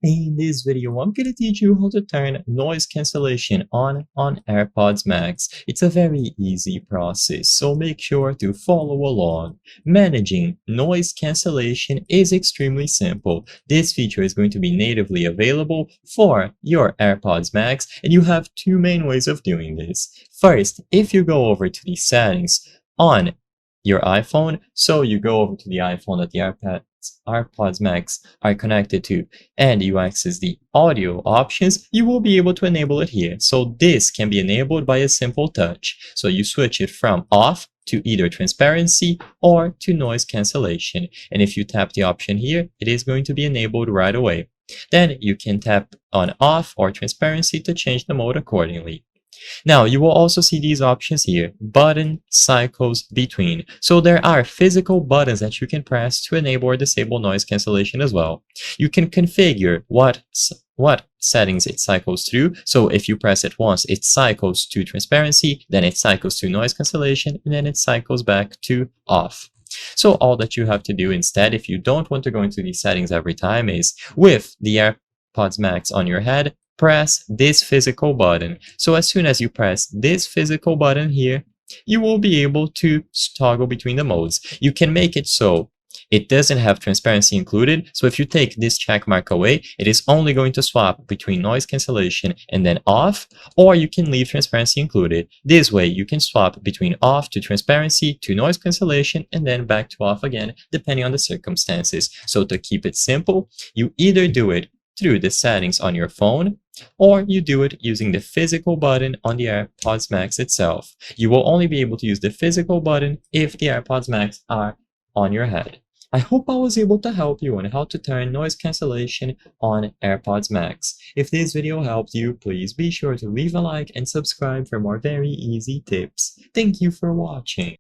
In this video, I'm going to teach you how to turn noise cancellation on AirPods Max. It's a very easy process, so make sure to follow along. Managing noise cancellation is extremely simple. This feature is going to be natively available for your AirPods Max, and you have two main ways of doing this. First, if you go over to the settings on your iPhone, so you go over to the iPhone that the AirPods Max are connected to, and you access the audio options, you will be able to enable it here. So this can be enabled by a simple touch. So you switch it from off to either transparency or to noise cancellation. And if you tap the option here, it is going to be enabled right away. Then you can tap on off or transparency to change the mode accordingly. Now, you will also see these options here, button cycles between. So there are physical buttons that you can press to enable or disable noise cancellation as well. You can configure what settings it cycles through. So if you press it once, it cycles to transparency, then it cycles to noise cancellation, and then it cycles back to off. So all that you have to do instead, if you don't want to go into these settings every time, is with the AirPods Max on your head, press this physical button. So as soon as you press this physical button here, you will be able to toggle between the modes. You can make it so it doesn't have transparency included. So if you take this check mark away, it is only going to swap between noise cancellation and then off, or you can leave transparency included. This way you can swap between off to transparency to noise cancellation and then back to off again, depending on the circumstances. So to keep it simple, you either do it through the settings on your phone, or you do it using the physical button on the AirPods Max itself. You will only be able to use the physical button if the AirPods Max are on your head. I hope I was able to help you on how to turn noise cancellation on AirPods Max. If this video helped you, please be sure to leave a like and subscribe for more very easy tips. Thank you for watching.